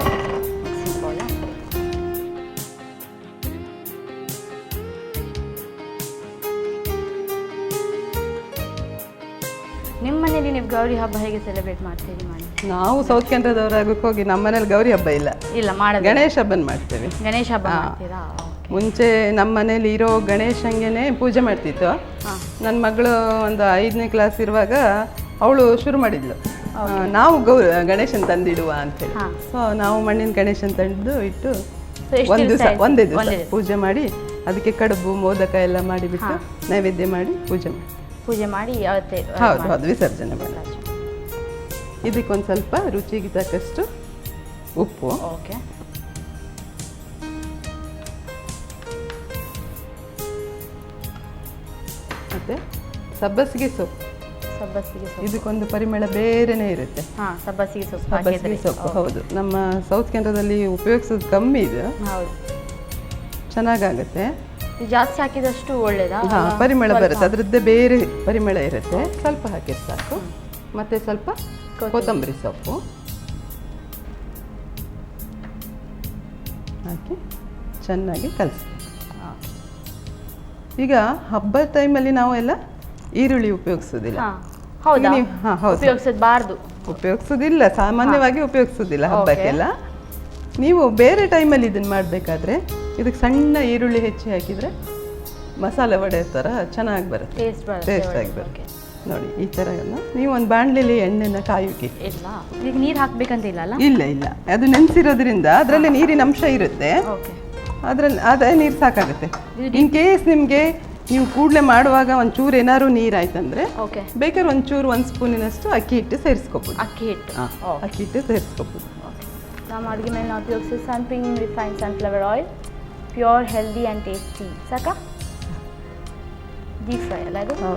ನಿಮ್ಮ ಮನೇಲಿ ನೀವು ಗೌರಿ ಹಬ್ಬ ಹೇಗೆ ಸೆಲೆಬ್ರೇಟ್ ಮಾಡ್ತೀರಿ? ನಾವು ಸೌತ್ ಕೇಂದ್ರದವರಾಗಕ್ಕೆ ಹೋಗಿ ನಮ್ಮ ಮನೇಲಿ ಗೌರಿ ಹಬ್ಬ ಇಲ್ಲ, ಗಣೇಶ ಹಬ್ಬನ ಮಾಡ್ತೇವೆ. ಗಣೇಶ ಹಬ್ಬ ಮಾಡ್ತೀರಾ? ಮುಂಚೆ ನಮ್ಮ ಮನೇಲಿ ಇರೋ ಗಣೇಶಂಗೆನೆ ಪೂಜೆ ಮಾಡ್ತಿತ್ತು. ನನ್ನ ಮಗಳು ಒಂದು 5ನೇ ಕ್ಲಾಸ್ ಇರುವಾಗ ಅವಳು ಶುರು ಮಾಡಿದ್ಲು, ನಾವು ಗಣೇಶನ್ ತಂದಿಡುವ ಅಂತೇಳಿ. ಸೊ ನಾವು ಮಣ್ಣಿನ ಗಣೇಶನ್ ತಂದು ಇಟ್ಟು ಒಂದೇ ದಿವಸ ಪೂಜೆ ಮಾಡಿ ಅದಕ್ಕೆ ಕಡುಬು ಮೋದಕ ಎಲ್ಲ ಮಾಡಿಬಿಟ್ಟು ನೈವೇದ್ಯ ಮಾಡಿ ಪೂಜೆ ಮಾಡಿ ಹೌದು ವಿಸರ್ಜನೆ ಮಾಡಿ. ಇದಕ್ಕೊಂದು ಸ್ವಲ್ಪ ರುಚಿಗೆ ತಕ್ಕಷ್ಟು ಉಪ್ಪು, ಓಕೆ. ಮತ್ತು ಸಬ್ಬಸಿಗೆ ಸೊಪ್ಪು. ಸಬ್ಬಸಿಗೆ ಸೊಪ್ಪು. ಇದಕ್ಕೊಂದು ಪರಿಮಳ ಬೇರೆನೇ ಇರುತ್ತೆ. ಹಾಂ, ಸಬ್ಬಸಿಗೆ ಸೊಪ್ಪು ಸಬ್ಬಸಿಗೆ ಹಾಕಿದ್ರೆ. ಸೊಪ್ಪು ಹೌದು. ನಮ್ಮ ಸೌತ್ ಕೇಂದ್ರದಲ್ಲಿ ಉಪಯೋಗಿಸೋದು ಕಮ್ಮಿ ಇದು, ಹೌದು. ಚೆನ್ನಾಗಾಗುತ್ತೆ. ಇದು ಜಾಸ್ತಿ ಹಾಕಿದಷ್ಟು ಒಳ್ಳೇದಾ? ಹಾಂ, ಪರಿಮಳ ಬರುತ್ತೆ, ಅದರದ್ದೇ ಬೇರೆ ಪರಿಮಳ ಇರುತ್ತೆ. ಸ್ವಲ್ಪ ಹಾಕಿದ್ರೆ ಸಾಕು. ಮತ್ತು ಸ್ವಲ್ಪ ಕೊತ್ತಂಬರಿ ಸೊಪ್ಪು ಹಾಕಿ ಚೆನ್ನಾಗಿ ಕಲಿಸ್ಬೇಕು. ಈಗ ಹಬ್ಬದ ಟೈಮಲ್ಲಿ ನಾವು ಎಲ್ಲ ಈರುಳ್ಳಿ ಉಪಯೋಗಿಸೋದಿಲ್ಲ. ಹೌದಾ? ಹಾಂ, ಹೌದು, ಉಪಯೋಗಿಸಬಾರ್ದು. ಉಪಯೋಗಿಸೋದಿಲ್ಲ, ಸಾಮಾನ್ಯವಾಗಿ ಉಪಯೋಗಿಸೋದಿಲ್ಲ ಹಬ್ಬಕ್ಕೆಲ್ಲ. ನೀವು ಬೇರೆ ಟೈಮಲ್ಲಿ ಇದನ್ನು ಮಾಡಬೇಕಾದ್ರೆ ಇದಕ್ಕೆ ಸಣ್ಣ ಈರುಳ್ಳಿ ಹೆಚ್ಚಿ ಹಾಕಿದರೆ ಮಸಾಲೆ ವಡೆ ಥರ ಚೆನ್ನಾಗಿ ಬರುತ್ತೆ, ಟೇಸ್ಟ್ ಆಗಿ ಬರುತ್ತೆ. ನೋಡಿ ಈ ಥರ ಎಲ್ಲ ನೀವು ಒಂದು ಬಾಣಲೆಯಲ್ಲಿ ಎಣ್ಣೆನ ಕಾಯೋಕೆ ಇಲ್ಲ. ಈಗ ನೀರು ಹಾಕ್ಬೇಕಂತ ಇಲ್ಲ ಅಲ್ಲ? ಇಲ್ಲ ಇಲ್ಲ, ಅದು ನೆನೆಸಿರೋದ್ರಿಂದ ಅದರಲ್ಲಿ ನೀರಿನ ಅಂಶ ಇರುತ್ತೆ. ಅದರಲ್ಲಿ ಅದೇ ನೀರು ಸಾಕಾಗುತ್ತೆ. ಇನ್ ಕೇಸ್ ನಿಮಗೆ ನೀವು ಕೂಡಲೇ ಮಾಡುವಾಗ ಒಂಚೂರು ಏನಾದ್ರು ನೀರು ಆಯ್ತಂದ್ರೆ ಬೇಕಾದ್ರೆ ಒಂಚೂರು 1 ಸ್ಪೂನಿನಷ್ಟು ಅಕ್ಕಿ ಹಿಟ್ಟು ಸೇರಿಸ್ಕೋಬೋದು. ಅಕ್ಕಿ ಹಿಟ್ಟು, ಅಕ್ಕಿ ಹಿಟ್ಟು ಸೇರಿಸ್ಕೋಬೋದು. ನಮ್ಮ ಅಡುಗೆ ಮೇಲೆ ನಾವು ಉಪಯೋಗಿಸೋ sun premium refined sunflower oil, pure healthy and tasty. ಸಾಕಾ? ಡೀಪ್ ಫ್ರೈ ಅಲ್ಲ ಅದು?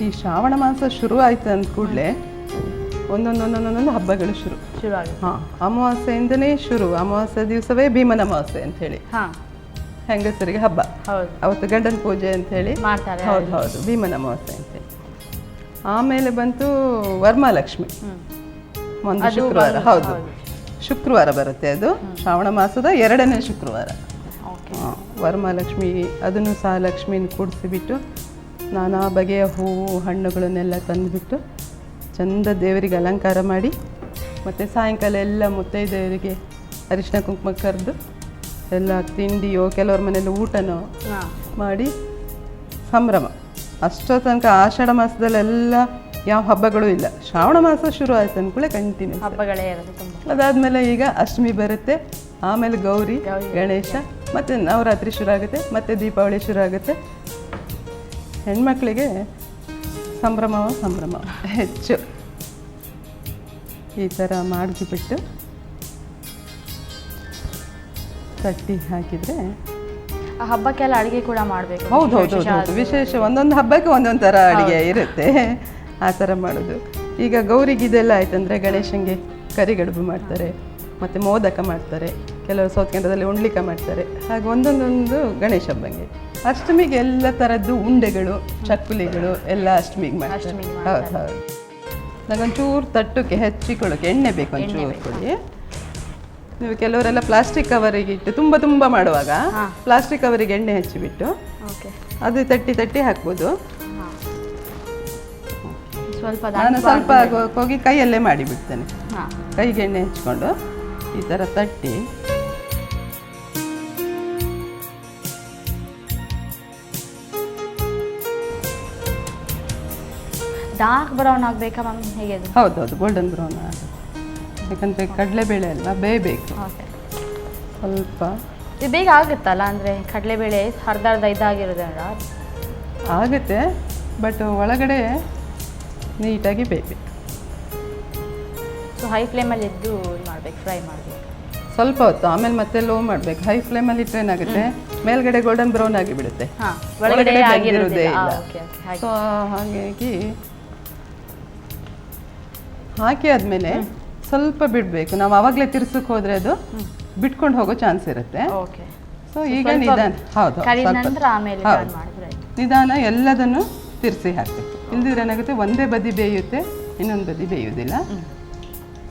ಈ ಶ್ರಾವಣ ಮಾಸ ಶುರು ಆಯ್ತು ಅಂದ ಕೂಡಲೇ ಒಂದೊಂದೊಂದೊಂದೊಂದು ಹಬ್ಬಗಳು ಶುರು ಆಗುತ್ತೆ. ಹಾಂ, ಅಮಾವಾಸ್ಯೆಯಿಂದನೇ ಶುರು. ಅಮಾವಾಸ್ಯೆ ದಿವಸವೇ ಭೀಮನ ಅಮಾವಾಸ್ಯೆ ಅಂತ ಹೇಳಿ ಹೆಂಗಸರಿಗೆ ಹಬ್ಬ. ಅವತ್ತು ಗಂಡನ ಪೂಜೆ ಅಂತ ಹೇಳಿ ಮಾಡ್ತಾರೆ. ಹೌದು ಹೌದು, ಭೀಮನ ಅಮಾವಾಸ್ಯೆ ಅಂತೇಳಿ. ಆಮೇಲೆ ಬಂತು ವರಮಹಾಲಕ್ಷ್ಮಿ, ಒಂದು ಶುಕ್ರವಾರ. ಹೌದು, ಶುಕ್ರವಾರ ಬರುತ್ತೆ ಅದು. ಶ್ರಾವಣ ಮಾಸದ 2ನೇ ಶುಕ್ರವಾರ. ವರಮಹಾಲಕ್ಷ್ಮಿ, ಅದನ್ನು ಸಹ ಲಕ್ಷ್ಮಿನ ಕೂಡಿಸಿಬಿಟ್ಟು ನಾನಾ ಬಗೆಯ ಹೂವು ಹಣ್ಣುಗಳನ್ನೆಲ್ಲ ತಂದುಬಿಟ್ಟು ಚಂದ ದೇವರಿಗೆ ಅಲಂಕಾರ ಮಾಡಿ, ಮತ್ತು ಸಾಯಂಕಾಲ ಎಲ್ಲ ಮುತ್ತೈದೆಯವರಿಗೆ ಅರಿಶಿನ ಕುಂಕುಮ ಕರೆದು ಎಲ್ಲ ತಿಂಡಿಯೋ ಕೆಲವ್ರ ಮನೇಲಿ ಊಟನೋ ಮಾಡಿ ಸಂಭ್ರಮ. ಅಷ್ಟೋ ತನಕ ಆಷಾಢ ಮಾಸದಲ್ಲೆಲ್ಲ ಯಾವ ಹಬ್ಬಗಳು ಇಲ್ಲ. ಶ್ರಾವಣ ಮಾಸ ಶುರು ಆಯ್ತು ಅಂದ್ಕೂಳೆ ಕಂಟಿನ್ಯೂ ಹಬ್ಬಗಳೇ ಇರೋದು. ಅದಾದಮೇಲೆ ಈಗ ಅಷ್ಟಮಿ ಬರುತ್ತೆ, ಆಮೇಲೆ ಗೌರಿ ಗಣೇಶ, ಮತ್ತು ನವರಾತ್ರಿ ಶುರು ಆಗುತ್ತೆ, ಮತ್ತು ದೀಪಾವಳಿ ಶುರು ಆಗುತ್ತೆ. ಹೆಣ್ಮಕ್ಳಿಗೆ ಸಂಭ್ರಮ ಹೆಚ್ಚು. ಈ ಥರ ಮಾಡಿಬಿಟ್ಟು ತಟ್ಟಿ ಹಾಕಿದರೆ ಆ ಹಬ್ಬಕ್ಕೆಲ್ಲ ಅಡುಗೆ ಕೂಡ ಮಾಡಬೇಕು. ಹೌದು ಹೌದು ಹೌದು, ವಿಶೇಷ. ಒಂದೊಂದು ಹಬ್ಬಕ್ಕೆ ಒಂದೊಂದು ಥರ ಅಡುಗೆ ಇರುತ್ತೆ, ಆ ಥರ ಮಾಡೋದು. ಈಗ ಗೌರಿಗೆ ಇದೆಲ್ಲ ಆಯ್ತಂದರೆ ಗಣೇಶನಿಗೆ ಕರಿಗಡುಬು ಮಾಡ್ತಾರೆ, ಮತ್ತು ಮೋದಕ ಮಾಡ್ತಾರೆ, ಕೆಲವರು ಸೌತ್ ಕೇಂದ್ರದಲ್ಲಿ ಉಂಡ್ಲಿಕ ಮಾಡ್ತಾರೆ. ಹಾಗೆ ಒಂದೊಂದೊಂದು ಗಣೇಶ ಹಬ್ಬಂಗೆ. ಅಷ್ಟಮಿಗೆ ಎಲ್ಲ ಥರದ್ದು ಉಂಡೆಗಳು ಚಕ್ಕುಲಿಗಳು ಎಲ್ಲ ಅಷ್ಟಮಿಗೆ ಮಾಡ್ತಾರೆ. ಹೌದು ಹೌದು. ನಾಗೊಂಚೂರು ತಟ್ಟಕ್ಕೆ ಹೆಚ್ಚಿಕೊಳ್ಳೋಕೆ ಎಣ್ಣೆ ಬೇಕು, ಒಂಚೂರು ಕೊಡಿ. ನೀವು ಕೆಲವರೆಲ್ಲ ಪ್ಲಾಸ್ಟಿಕ್ ಕವರಿಗೆ ಇಟ್ಟು ತುಂಬ ಮಾಡುವಾಗ ಪ್ಲಾಸ್ಟಿಕ್ ಕವರಿಗೆ ಎಣ್ಣೆ ಹಚ್ಚಿಬಿಟ್ಟು ಅದು ತಟ್ಟಿ ಹಾಕ್ಬೋದು. ನಾನು ಸ್ವಲ್ಪ ಹೋಗಿ ಕೈಯಲ್ಲೇ ಮಾಡಿಬಿಡ್ತೇನೆ. ಕೈಗೆ ಎಣ್ಣೆ ಹಚ್ಕೊಂಡು ಈ ಥರ ತಟ್ಟಿ ಡಾರ್ಕ್ ಬ್ರೌನ್ ಆಗಬೇಕಾ ಮ್ಯಾಮ್? ಹೇಗೆ? ಹೌದೌದು, ಗೋಲ್ಡನ್ ಬ್ರೌನ್ ಆಗುತ್ತೆ. ಯಾಕಂದರೆ ಕಡಲೆಬೇಳೆ ಎಲ್ಲ ಬೇಯಬೇಕು ಸ್ವಲ್ಪ. ಇದು ಬೇಗ ಆಗುತ್ತಲ್ಲ, ಅಂದರೆ ಕಡಲೆಬೇಳೆ ಅರ್ಧ ಇದಾಗಿರೋದ್ರಿಂದ ಆಗುತ್ತೆ, ಬಟ್ ಒಳಗಡೆ ನೀಟಾಗಿ ಬೇಯಬೇಕು. ಸೊ ಹೈ ಫ್ಲೇಮಲ್ಲಿ ಇದ್ದು ಮಾಡಬೇಕು, ಫ್ರೈ ಮಾಡಬೇಕು ಸ್ವಲ್ಪ ಹೊತ್ತು. ಆಮೇಲೆ ಮತ್ತೆ ಲೋ ಮಾಡಬೇಕು. ಹೈ ಫ್ಲೇಮಲ್ಲಿ ಇಟ್ಟರೆ ಏನಾಗುತ್ತೆ, ಮೇಲ್ಗಡೆ ಗೋಲ್ಡನ್ ಬ್ರೌನ್ ಆಗಿಬಿಡುತ್ತೆ, ಒಳಗಡೆ ಆಗಿರೋದೇ ಇಲ್ಲ. ಸೊ ಹಾಗಾಗಿ ಹಾಕಿ ಆದಮೇಲೆ ಸ್ವಲ್ಪ ಬಿಡಬೇಕು. ನಾವು ಆವಾಗಲೇ ತಿರ್ಸಕ್ಕೆ ಹೋದರೆ ಅದು ಬಿಟ್ಕೊಂಡು ಹೋಗೋ ಚಾನ್ಸ್ ಇರುತ್ತೆ. ಸೊ ಈಗ ನಿಧಾನ, ಹೌದು ನಿಧಾನ ಎಲ್ಲದನ್ನು ತಿರ್ಸಿ ಹಾಕಬೇಕು. ಇಲ್ದಿದ್ರೆ ಏನಾಗುತ್ತೆ, ಒಂದೇ ಬದಿ ಬೇಯುತ್ತೆ, ಇನ್ನೊಂದು ಬದಿ ಬೇಯುವುದಿಲ್ಲ.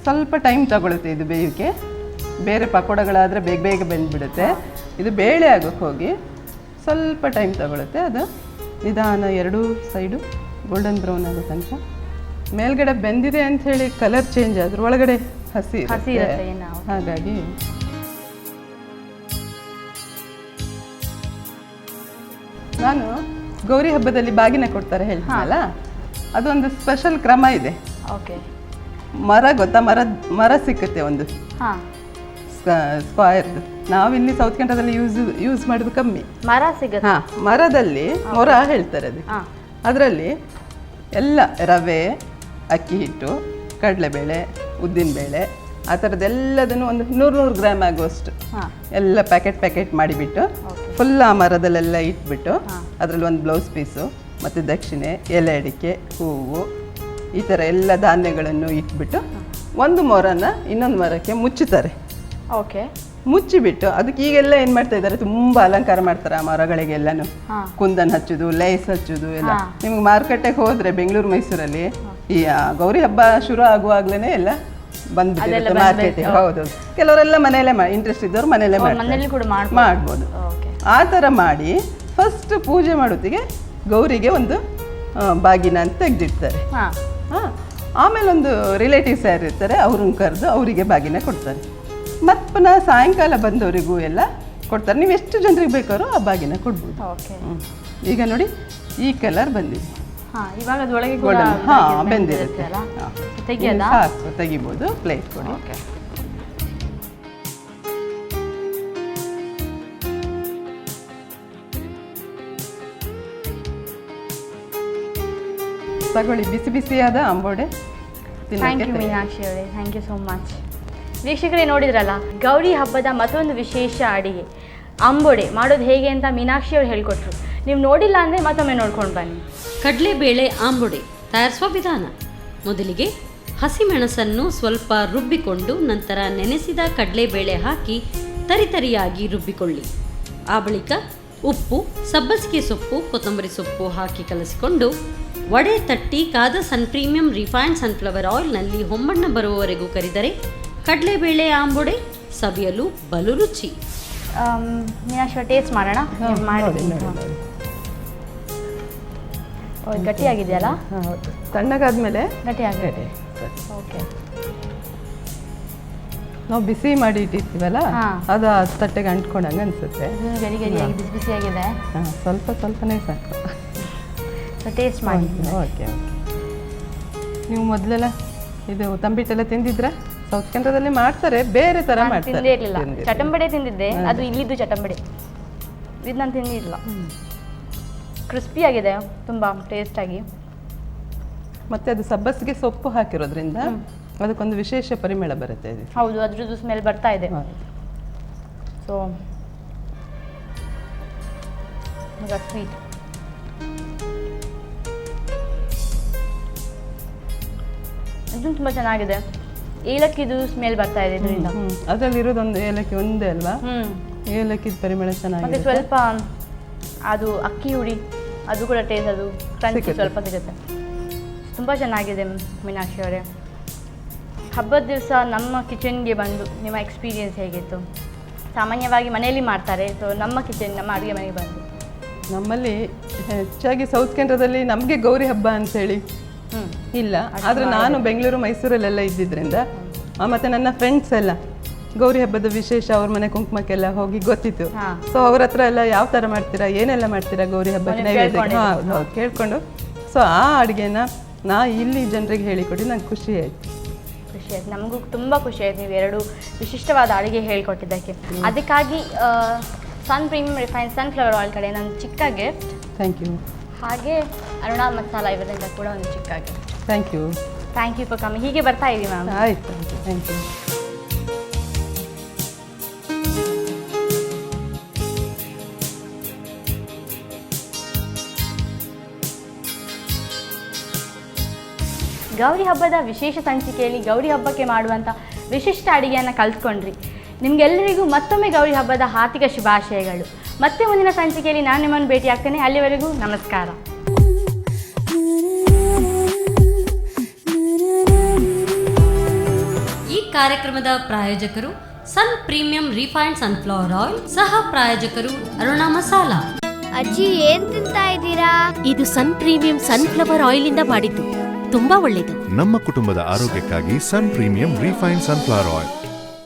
ಸ್ವಲ್ಪ ಟೈಮ್ ತಗೊಳುತ್ತೆ ಇದು ಬೇಯೋಕ್ಕೆ. ಬೇರೆ ಪಕೋಡಗಳಾದರೆ ಬೇಗ ಬೆಂದ್ಬಿಡುತ್ತೆ. ಇದು ಬೇಳೆ ಆಗೋಕ್ಕೆ ಹೋಗಿ ಸ್ವಲ್ಪ ಟೈಮ್ ತಗೊಳುತ್ತೆ. ಅದು ನಿಧಾನ ಎರಡೂ ಸೈಡು ಗೋಲ್ಡನ್ ಬ್ರೌನ್ ಆಗೋ ತನಕ. ಮೇಲ್ಗಡೆ ಬೆಂದಿದೆ ಅಂಥೇಳಿ ಕಲರ್ ಚೇಂಜ್ ಆದ್ರೆ ಒಳಗಡೆ ಹಸಿ ಇರುತ್ತೆ. ಹಾಗಾಗಿ ನಾನು ಗೌರಿ ಹಬ್ಬದಲ್ಲಿ ಬಾಗಿನ ಕೊಡ್ತಾರೆ ಹೇಳ್ತೀನಲ್ಲ, ಅದೊಂದು ಸ್ಪೆಷಲ್ ಕ್ರಮ ಇದೆ. ಮರ ಗೊತ್ತಾ? ಮರ ಸಿಕ್ಕುತ್ತೆ ಒಂದು ಸ್ಕ್ವೈರ್ದು. ನಾವಿಲ್ಲಿ ಸೌತ್ ಕೇಂದ್ರದಲ್ಲಿ ಯೂಸ್ ಮಾಡೋದು ಕಮ್ಮಿ. ಮರ ಸಿಗುತ್ತೆ. ಹಾಂ, ಮರದಲ್ಲಿ ಮೊರ ಹೇಳ್ತಾರೆ ಅದಕ್ಕೆ. ಅದರಲ್ಲಿ ಎಲ್ಲ ರವೆ, ಅಕ್ಕಿ ಹಿಟ್ಟು, ಕಡಲೆಬೇಳೆ, ಉದ್ದಿನಬೇಳೆ, ಆ ಥರದ್ದೆಲ್ಲದನ್ನು ಒಂದು 100 ಗ್ರಾಮ್ ಆಗುವಷ್ಟು ಎಲ್ಲ ಪ್ಯಾಕೆಟ್ ಮಾಡಿಬಿಟ್ಟು ಫುಲ್ ಆ ಮರದಲ್ಲೆಲ್ಲ ಇಟ್ಬಿಟ್ಟು ಅದರಲ್ಲಿ ಒಂದು ಬ್ಲೌಸ್ ಪೀಸು ಮತ್ತು ದಕ್ಷಿಣೆ, ಎಲೆ ಅಡಿಕೆ, ಹೂವು, ಈ ಥರ ಎಲ್ಲ ಧಾನ್ಯಗಳನ್ನು ಇಟ್ಬಿಟ್ಟು ಒಂದು ಮೊರನ ಇನ್ನೊಂದು ಮರಕ್ಕೆ ಮುಚ್ಚುತ್ತಾರೆ. ಓಕೆ. ಮುಚ್ಚಿಬಿಟ್ಟು ಅದಕ್ಕೆ ಈಗೆಲ್ಲ ಏನು ಮಾಡ್ತಾ ಇದ್ದಾರೆ, ತುಂಬ ಅಲಂಕಾರ ಮಾಡ್ತಾರೆ ಆ ಮರಗಳಿಗೆಲ್ಲನೂ. ಕುಂದನ್ ಹಚ್ಚೋದು, ಲೇಸ್ ಹಚ್ಚೋದು ಎಲ್ಲ. ನಿಮ್ಗೆ ಮಾರುಕಟ್ಟೆಗೆ ಹೋದರೆ ಬೆಂಗಳೂರು ಮೈಸೂರಲ್ಲಿ ಈ ಗೌರಿ ಹಬ್ಬ ಶುರು ಆಗುವಾಗ್ಲೇ ಎಲ್ಲ ಬಂದ್ಬಿಟ್ಟಿರುತ್ತೆ ಮಾರ್ಕೆಟಿಗೆ. ಹೌದು, ಕೆಲವರೆಲ್ಲ ಮನೆಯಲ್ಲೇ ಇಂಟ್ರೆಸ್ಟ್ ಇದ್ದವ್ರು ಮನೆಯಲ್ಲೇ ಮಾಡ್ಬೋದು. ಆ ಥರ ಮಾಡಿ ಫಸ್ಟ್ ಪೂಜೆ ಮಾಡೋತ್ತಿಗೆ ಗೌರಿಗೆ ಒಂದು ಬಾಗಿನ ಅಂತ ತೆಗೆದಿಡ್ತಾರೆ. ಆಮೇಲೆ ಒಂದು ರಿಲೇಟಿವ್ಸ್ ಯಾರು ಇರ್ತಾರೆ ಅವ್ರನ್ನ ಕರೆದು ಅವರಿಗೆ ಬಾಗಿನ ಕೊಡ್ತಾರೆ. ಮತ್ತು ಪುನಃ ಸಾಯಂಕಾಲ ಬಂದವರಿಗೂ ಎಲ್ಲ ಕೊಡ್ತಾರೆ. ನೀವು ಎಷ್ಟು ಜನರಿಗೆ ಬೇಕಾದ್ರೂ ಆ ಬಾಗಿನ ಕೊಡ್ಬೋದು. ಈಗ ನೋಡಿ ಈ ಕಲರ್ ಬಂದಿದೆ. ಬೆಂದಿರುತ್ತೆ. ಸಾಕು, ತೆಗಿಬೋದು. ಪ್ಲೇಟ್ ಕೊಡಿ. ತಗೊಳ್ಳಿ, ಬಿಸಿ ಬಿಸಿಯಾದ ಅಂಬೋಡೆ. ಥ್ಯಾಂಕ್ ಯು ಮೀನಾಕ್ಷಿ ಅವರೇ, ಥ್ಯಾಂಕ್ ಯು ಸೋ ಮಚ್. ವೀಕ್ಷಕರೇ ನೋಡಿದ್ರಲ್ಲ, ಗೌರಿ ಹಬ್ಬದ ಮತ್ತೊಂದು ವಿಶೇಷ ಅಡಿಗೆ ಅಂಬೋಡೆ ಮಾಡೋದು ಹೇಗೆ ಅಂತ ಮೀನಾಕ್ಷಿ ಅವರು ಹೇಳ್ಕೊಟ್ರು. ನೀವು ನೋಡಿಲ್ಲ ಅಂದರೆ ಮತ್ತೊಮ್ಮೆ ನೋಡ್ಕೊಂಡು ಬನ್ನಿ. ಕಡಲೆಬೇಳೆ ಆಂಬೊಡೆ ತಯಾರಿಸುವ ವಿಧಾನ: ಮೊದಲಿಗೆ ಹಸಿಮೆಣಸನ್ನು ಸ್ವಲ್ಪ ರುಬ್ಬಿಕೊಂಡು ನಂತರ ನೆನೆಸಿದ ಕಡಲೆಬೇಳೆ ಹಾಕಿ ತರಿತರಿಯಾಗಿ ರುಬ್ಬಿಕೊಳ್ಳಿ. ಆ ಬಳಿಕ ಉಪ್ಪು, ಸಬ್ಬಸಿಗೆ ಸೊಪ್ಪು, ಕೊತ್ತಂಬರಿ ಸೊಪ್ಪು ಹಾಕಿ ಕಲಸಿಕೊಂಡು ವಡೆ ತಟ್ಟಿ ಕಾದ ಪ್ರೀಮಿಯಂ ರಿಫೈನ್ಡ್ ಸನ್ಫ್ಲವರ್ ಆಯಿಲ್ನಲ್ಲಿ ಹೊಂಬಣ್ಣ ಬರುವವರೆಗೂ ಕರಿದರೆ ಕಡಲೆಬೇಳೆ ಆಂಬೊಡೆ ಸವಿಯಲು ಬಲು ರುಚಿ. ಮೀನಾಕ್ಷಿ ಟೇಸ್ಟ್ ಮಾಡೋಣ. ಗಟ್ಟಿಯಾಗಿದೆಯಲ್ಲ? ತಣ್ಣಗಾದ್ಮೇಲೆ ಗಟ್ಟಿಯಾಗಿದೆ. ಓಕೆ. ನಾವು ಬಿಸಿ ಮಾಡಿ ಇಟ್ಟಿರ್ತೀವಲ್ಲ, ಅದು ಆ ತಟ್ಟೆಗೆ ಅಂಟ್ಕೊಂಡಂಗೆ ಅನಿಸುತ್ತೆ. ಗರಿ ಗರಿಯಾಗಿ ಬಿಸಿ ಬಿಸಿಯಾಗಿದೆ. ಸ್ವಲ್ಪನೇ ಸಾಕು. ಟೇಸ್ಟ್ ಮಾಡಿ. ಓಕೆ. ನೀವು ಮೊದಲೆಲ್ಲ ಇದು ತಂಬಿಟ್ಟೆಲ್ಲ ತಿಂದಿದ್ರಾ? ಸೌತ್ ಕೇಂದ್ರದಲ್ಲಿ ಮಾಡ್ತಾರೆ, ಬೇರೆ ಥರ ಮಾಡ್ತಾರೆ. ತಿಂದೇ ಇರಲಿಲ್ಲ. ಚಟಂಬಡೆ ತಿಂದಿದ್ದೆ, ಅದು ಇಲ್ಲಿದ್ದು ಚಟಂಬಡೆ. ಇದು ನಾನು ತಿಂದಿರಲಿಲ್ಲ. ಕ್ರಿಸ್ಪಿಯಾಗಿದೆ, ತುಂಬ ಟೇಸ್ಟಾಗಿ. ಮತ್ತು ಅದು ಸಬ್ಬಸಿಗೆ ಸೊಪ್ಪು ಹಾಕಿರೋದ್ರಿಂದ ಅದಕ್ಕೊಂದು ವಿಶೇಷ ಪರಿಮಳ ಬರುತ್ತೆ. ಹೌದು, ಅದ್ರದ್ದು ಸ್ಮೆಲ್ ಬರ್ತಾ ಇದೆ. So sweet. ಇದು ತುಂಬ ಚೆನ್ನಾಗಿದೆ. ಏಲಕ್ಕಿದು ಸ್ಮೆಲ್ ಬರ್ತಾ ಇದೆ ಇದರಿಂದ. ಅದರಲ್ಲಿ ಇರೋದೊಂದು ಏಲಕ್ಕಿ ಒಂದೇ ಅಲ್ವಾ? ಏಲಕ್ಕಿದ ಪರಿಮಳ ಚೆನ್ನಾಗಿದೆ. ಮತ್ತೆ ಸ್ವಲ್ಪ ಅದು ಅಕ್ಕಿ ಹುಡಿ, ಅದು ಕೂಡ ಟೇಸ್ಟ್, ಅದು ಕ್ರಂಚಿ ಸ್ವಲ್ಪ ಸಿಗುತ್ತೆ. ತುಂಬ ಚೆನ್ನಾಗಿದೆ ಮೀನಾಕ್ಷಿ ಅವರೇ. ಹಬ್ಬದ ದಿವಸ ನಮ್ಮ ಕಿಚನ್ಗೆ ಬಂದು ನಿಮ್ಮ ಎಕ್ಸ್ಪೀರಿಯನ್ಸ್ ಹೇಗಿತ್ತು? ಸಾಮಾನ್ಯವಾಗಿ ಮನೆಯಲ್ಲಿ ಮಾಡ್ತಾರೆ, ಸೊ ನಮ್ಮ ಕಿಚನ್, ನಮ್ಮ ಅಡುಗೆ ಮನೆಗೆ ಬಂದು. ನಮ್ಮಲ್ಲಿ ಹೆಚ್ಚಾಗಿ ಸೌತ್ ಕೇಂದ್ರದಲ್ಲಿ ನಮಗೆ ಗೌರಿ ಹಬ್ಬ ಅಂತೇಳಿ ಇಲ್ಲ. ಆದರೆ ನಾನು ಬೆಂಗಳೂರು ಮೈಸೂರಲ್ಲೆಲ್ಲ ಇದ್ದಿದ್ದರಿಂದ ಮತ್ತು ನನ್ನ ಫ್ರೆಂಡ್ಸ್ ಎಲ್ಲ ಗೌರಿ ಹಬ್ಬದ ವಿಶೇಷ ಅವ್ರ ಮನೆ ಕುಂಕುಮಕ್ಕೆಲ್ಲ ಹೋಗಿ ಗೊತ್ತಿತ್ತು. ಸೊ ಅವ್ರ ಹತ್ರ ಎಲ್ಲ ಯಾವ ಥರ ಮಾಡ್ತೀರಾ, ಏನೆಲ್ಲ ಮಾಡ್ತೀರಾ ಗೌರಿ ಹಬ್ಬಕ್ಕೆ ನೈವೇದ್ಯಕ್ಕೆ, ಹೌದು ಕೇಳಿಕೊಂಡು ಸೊ ಆ ಅಡುಗೆನ ಇಲ್ಲಿ ಜನರಿಗೆ ಹೇಳಿಕೊಟ್ಟು ನಂಗೆ ಖುಷಿ ಆಯಿತು. ನಮಗೂ ತುಂಬ ಖುಷಿ ಆಯ್ತು ನೀವು ಎರಡು ವಿಶಿಷ್ಟವಾದ ಅಡುಗೆ ಹೇಳಿಕೊಟ್ಟಿದ್ದಕ್ಕೆ. ಅದಕ್ಕಾಗಿ ಪ್ರೀಮಿಯಂ ರಿಫೈನ್ಡ್ ಸನ್ಫ್ಲವರ್ ಆಯಿಲ್ ಕಡೆ ನನ್ನ ಚಿಕ್ಕ ಗಿಫ್ಟ್. Thank you. ಹಾಗೆ ಅರುಣಾ ಮಸಾಲ ಇವರಿಂದ ಕೂಡ ಒಂದು ಚಿಕ್ಕ gift. Thank you for coming. ಹೀಗೆ ಬರ್ತಾ ಇದೀವಿ ಮ್ಯಾಮ್. ಆಯ್ತು, ಥ್ಯಾಂಕ್ ಯು. ಗೌರಿ ಹಬ್ಬದ ವಿಶೇಷ ಸಂಚಿಕೆಯಲ್ಲಿ ಗೌರಿ ಹಬ್ಬಕ್ಕೆ ಮಾಡುವಂಥ ವಿಶಿಷ್ಟ ಅಡುಗೆಯನ್ನು ಕಲ್ತ್ಕೊಂಡ್ರಿ. ನಿಮಗೆಲ್ಲರಿಗೂ ಮತ್ತೊಮ್ಮೆ ಗೌರಿ ಹಬ್ಬದ ಹಾರ್ದಿಕ ಶುಭಾಶಯಗಳು. ಮತ್ತೆ ಮುಂದಿನ ಸಂಚಿಕೆಯಲ್ಲಿ ನಾನು ನಿಮ್ಮನ್ನು ಭೇಟಿ ಆಗ್ತೇನೆ. ಅಲ್ಲಿವರೆಗೂ ನಮಸ್ಕಾರ. ಈ ಕಾರ್ಯಕ್ರಮದ ಪ್ರಾಯೋಜಕರು ಸನ್ ಪ್ರೀಮಿಯಂ ರಿಫೈನ್ಡ್ ಸನ್ಫ್ಲವರ್ ಆಯಿಲ್, ಸಹ ಪ್ರಾಯೋಜಕರು ಅರುಣಾ ಮಸಾಲ. ಅಜ್ಜಿ ಏನ್ ತಿಂತಾ ಇದ್ದೀರಾ? ಇದು ಸನ್ ಪ್ರೀಮಿಯಂ ಸನ್ಫ್ಲವರ್ ಆಯಿಲ್ ಇಂದ ಮಾಡಿದ್ದು, ತುಂಬಾ ಒಳ್ಳೆಯದು. ನಮ್ಮ ಕುಟುಂಬದ ಆರೋಗ್ಯಕ್ಕಾಗಿ ಸನ್ ಪ್ರೀಮಿಯಂ ರಿಫೈನ್ಡ್ ಸನ್ಫ್ಲವರ್ ಆಯಿಲ್.